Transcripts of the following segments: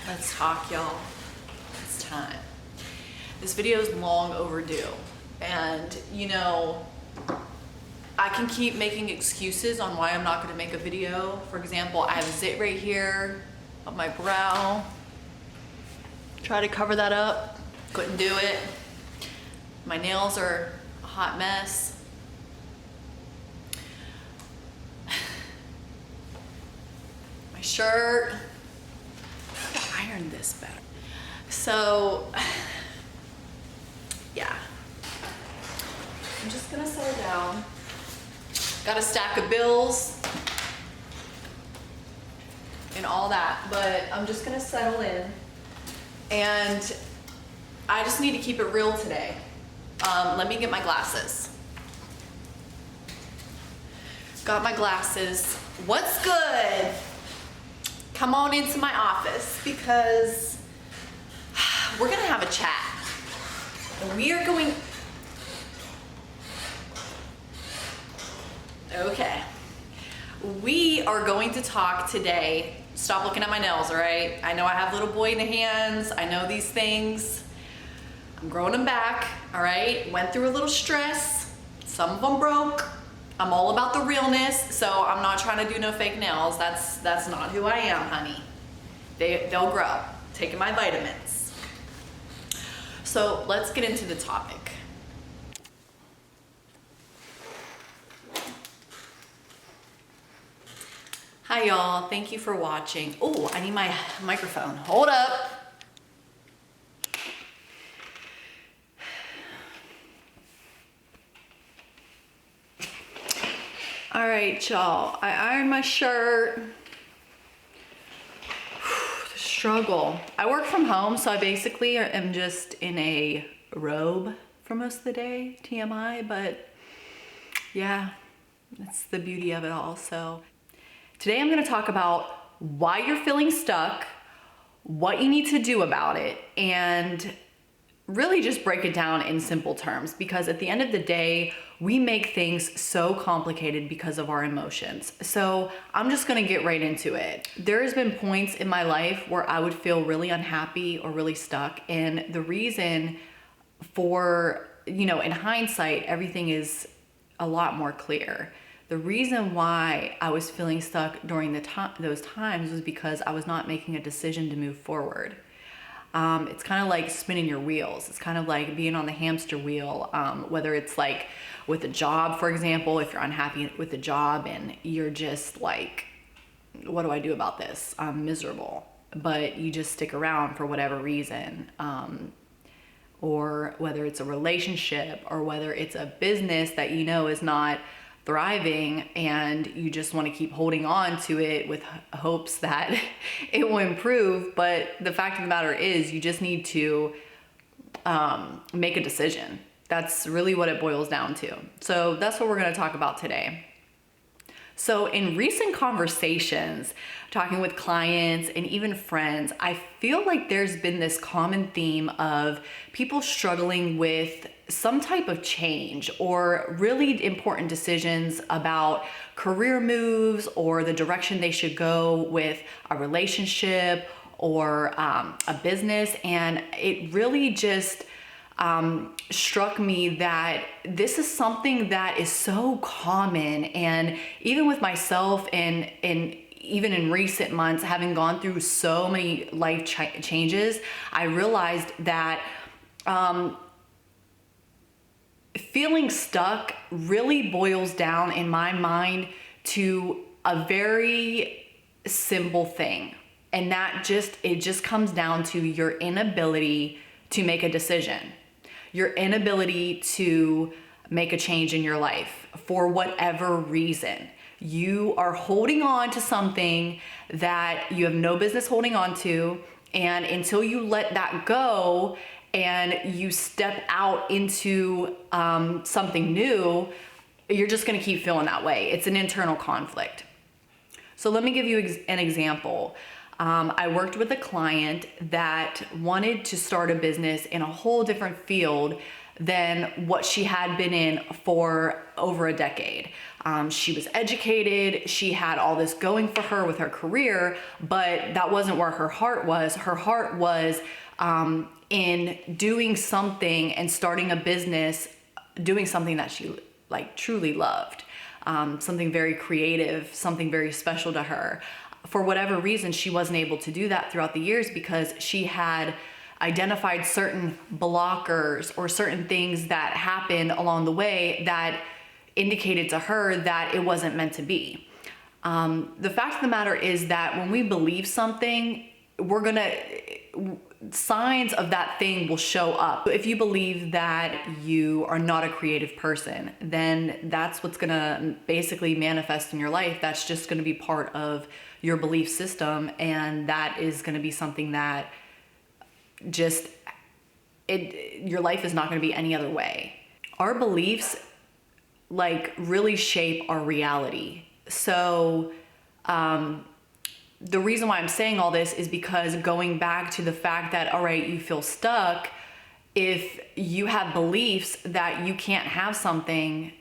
Let's talk, y'all. It's time. This video is long overdue. And you know, I can keep making excuses on why I'm not gonna make a video. For example, I have a zit right here on my brow. Try to cover that up, couldn't do it. My nails are a hot mess. My shirt, I gotta iron this better. So, yeah. I'm just gonna settle down. Got a stack of bills and all that, but I'm just gonna settle in. And I just need to keep it real today. Let me get my glasses. Got my glasses. What's good? Come on into my office because we're gonna have a chat. And we are going, okay. We are going to talk today. Stop looking at my nails, all right? I know I have little boy in the hands. I know these things. I'm growing them back, all right? Went through a little stress. Some of them broke. I'm all about the realness, so I'm not trying to do no fake nails. That's not who I am, honey. They'll grow. Taking my vitamins. So let's get into the topic. Hi y'all, thank you for watching. Oh, I need my microphone. Hold up. All right, y'all, I ironed my shirt. The struggle. I work from home, so I basically am just in a robe for most of the day, TMI, but yeah, that's the beauty of it all. So today I'm gonna talk about why you're feeling stuck, what you need to do about it, and really just break it down in simple terms, because at the end of the day, we make things so complicated because of our emotions. So I'm just gonna get right into it. There's been points in my life where I would feel really unhappy or really stuck, and the reason for, in hindsight, everything is a lot more clear. The reason why I was feeling stuck during those times was because I was not making a decision to move forward. It's kind of like spinning your wheels. It's kind of like being on the hamster wheel, whether it's like with a job, for example, if you're unhappy with the job and you're just like, what do I do about this? I'm miserable, but you just stick around for whatever reason. Or whether it's a relationship or whether it's a business that is not thriving and you just want to keep holding on to it with hopes that it will improve. But the fact of the matter is you just need to make a decision. That's really what it boils down to. So that's what we're going to talk about today. So in recent conversations, talking with clients and even friends, I feel like there's been this common theme of people struggling with some type of change or really important decisions about career moves or the direction they should go with a relationship or a business. And it really just struck me that this is something that is so common. And even with myself and even in recent months, having gone through so many life changes, I realized that feeling stuck really boils down in my mind to a very simple thing. And that it just comes down to your inability to make a decision, your inability to make a change in your life for whatever reason. You are holding on to something that you have no business holding on to. And until you let that go and you step out into something new, you're just gonna keep feeling that way. It's an internal conflict. So let me give you an example. I worked with a client that wanted to start a business in a whole different field than what she had been in for over a decade. She was educated, she had all this going for her with her career, but that wasn't where her heart was. Her heart was in doing something and starting a business, doing something that she like truly loved, something very creative, something very special to her. For whatever reason, she wasn't able to do that throughout the years because she had identified certain blockers or certain things that happened along the way that indicated to her that it wasn't meant to be. The fact of the matter is that when we believe something, signs of that thing will show up. If you believe that you are not a creative person, then that's what's gonna basically manifest in your life. That's just gonna be part of your belief system, and that is gonna be something that your life is not gonna be any other way. Our beliefs like really shape our reality. So the reason why I'm saying all this is because going back to the fact that, all right, you feel stuck, if you have beliefs that you can't have something,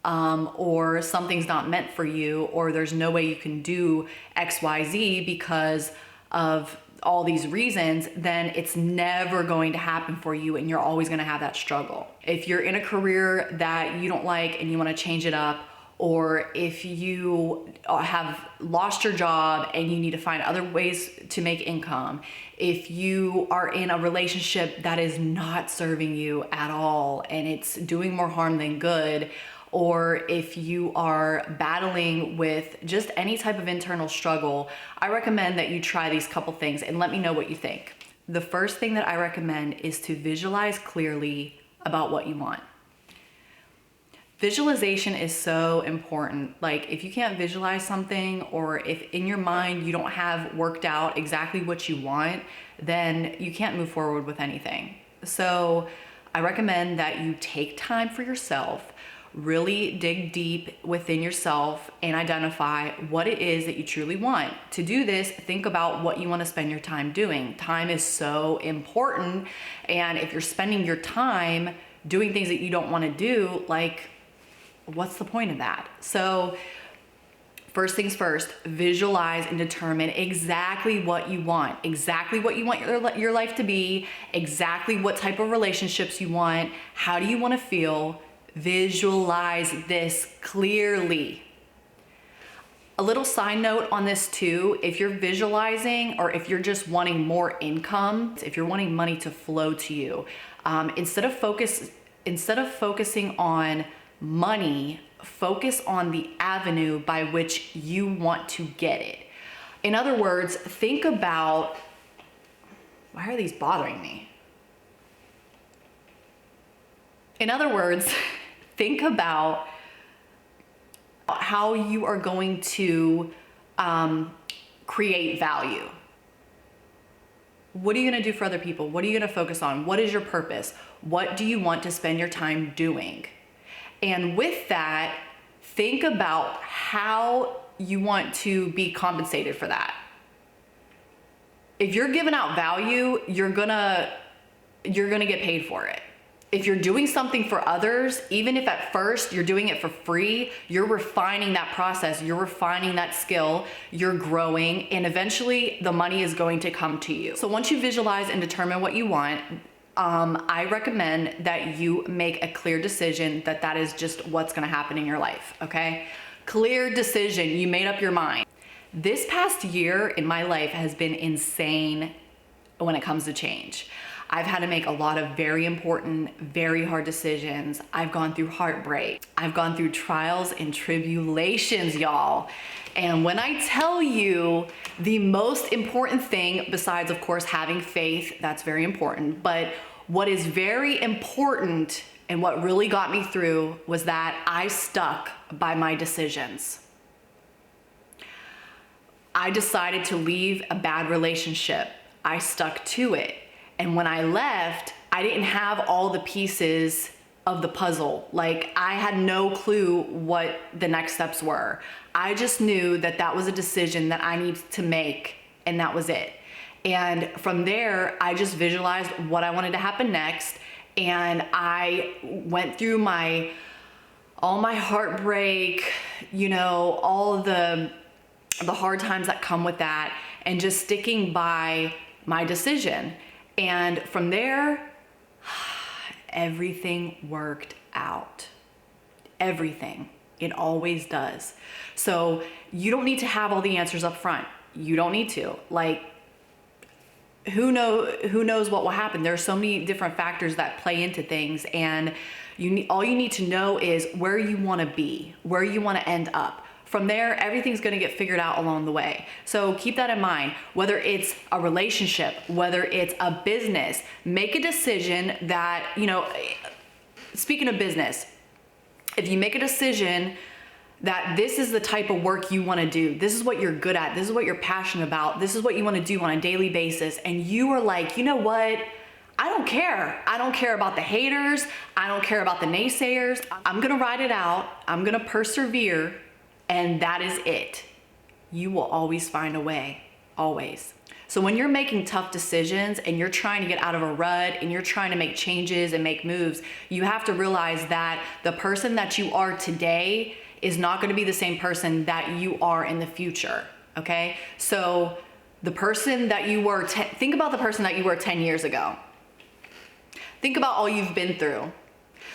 or something's not meant for you, or there's no way you can do XYZ because of all these reasons, then it's never going to happen for you and you're always going to have that struggle. If you're in a career that you don't like and you want to change it up, or if you have lost your job and you need to find other ways to make income, if you are in a relationship that is not serving you at all and it's doing more harm than good, or if you are battling with just any type of internal struggle, I recommend that you try these couple things and let me know what you think. The first thing that I recommend is to visualize clearly about what you want. Visualization is so important. Like if you can't visualize something, or if in your mind you don't have worked out exactly what you want, then you can't move forward with anything. So I recommend that you take time for yourself, really dig deep within yourself and identify what it is that you truly want. To do this, think about what you want to spend your time doing. Time is so important. And if you're spending your time doing things that you don't want to do, like, what's the point of that? So first things first, visualize and determine exactly what you want your life to be, exactly what type of relationships you want, how do you want to feel. Visualize this clearly. A little side note on this too, if you're visualizing or if you're just wanting more income, if you're wanting money to flow to you, instead of focusing on money, focus on the avenue by which you want to get it. In other words, think about, why are these bothering me? In other words, think about how you are going to create value. What are you going to do for other people? What are you going to focus on? What is your purpose? What do you want to spend your time doing? And with that, think about how you want to be compensated for that. If you're giving out value, you're gonna get paid for it. If you're doing something for others, even if at first you're doing it for free, you're refining that process, you're refining that skill, you're growing, and eventually the money is going to come to you. So once you visualize and determine what you want, I recommend that you make a clear decision that is just what's gonna happen in your life, okay? Clear decision, you made up your mind. This past year in my life has been insane when it comes to change. I've had to make a lot of very important, very hard decisions. I've gone through heartbreak. I've gone through trials and tribulations, y'all. And when I tell you the most important thing, besides of course having faith, that's very important, but what is very important and what really got me through was that I stuck by my decisions. I decided to leave a bad relationship. I stuck to it. And when I left, I didn't have all the pieces of the puzzle. Like I had no clue what the next steps were. I just knew that that was a decision that I needed to make, and that was it. And from there, I just visualized what I wanted to happen next, And I went through all my heartbreak, you know, all the hard times that come with that, and just sticking by my decision. And from there, everything worked out. Everything. It always does. So you don't need to have all the answers up front. You don't need to. Like, who knows what will happen? There are so many different factors that play into things, and all you need to know is where you want to be, where you want to end up. From there, everything's going to get figured out along the way. So keep that in mind. Whether it's a relationship, whether it's a business, make a decision that, you know, speaking of business, if you make a decision that this is the type of work you want to do, this is what you're good at, this is what you're passionate about, this is what you want to do on a daily basis, and you are like, you know what? I don't care. I don't care about the haters. I don't care about the naysayers. I'm going to ride it out. I'm going to persevere. And that is it. You will always find a way. Always. So when you're making tough decisions and you're trying to get out of a rut and you're trying to make changes and make moves, you have to realize that the person that you are today is not going to be the same person that you are in the future. Okay? So the person that you were, think about the person that you were 10 years ago. Think about all you've been through.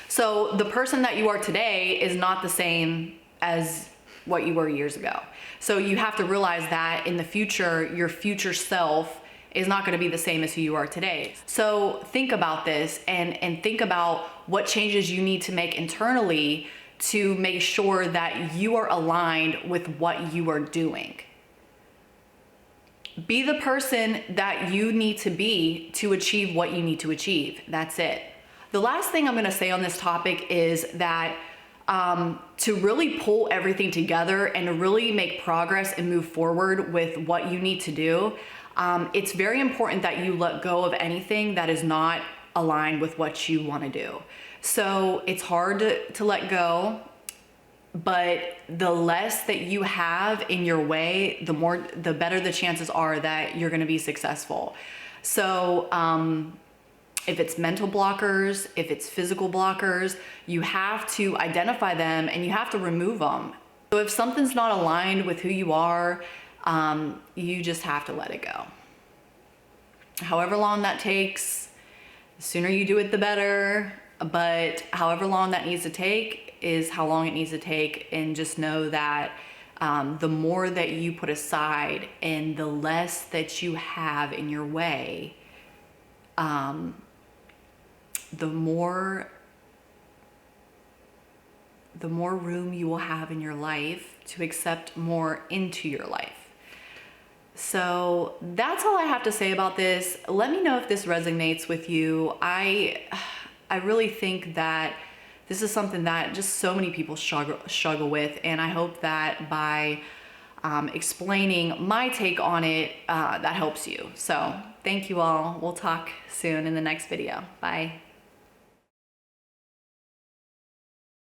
So the person that you are today is not the same as what you were years ago. So you have to realize that in the future, your future self is not going to be the same as who you are today. So think about this and think about what changes you need to make internally to make sure that you are aligned with what you are doing. Be the person that you need to be to achieve what you need to achieve. That's it. The last thing I'm going to say on this topic is that to really pull everything together and to really make progress and move forward with what you need to do, it's very important that you let go of anything that is not aligned with what you want to do. So it's hard to let go, but the less that you have in your way, the better the chances are that you're going to be successful. So, if it's mental blockers, if it's physical blockers, you have to identify them and you have to remove them. So if something's not aligned with who you are, you just have to let it go. However long that takes, the sooner you do it, the better. But however long that needs to take is how long it needs to take. And just know that the more that you put aside and the less that you have in your way, the more room you will have in your life to accept more into your life. So that's all I have to say about this. Let me know if this resonates with you. I really think that this is something that just so many people struggle with, and I hope that by explaining my take on it, that helps you. So thank you all. We'll talk soon in the next video. Bye.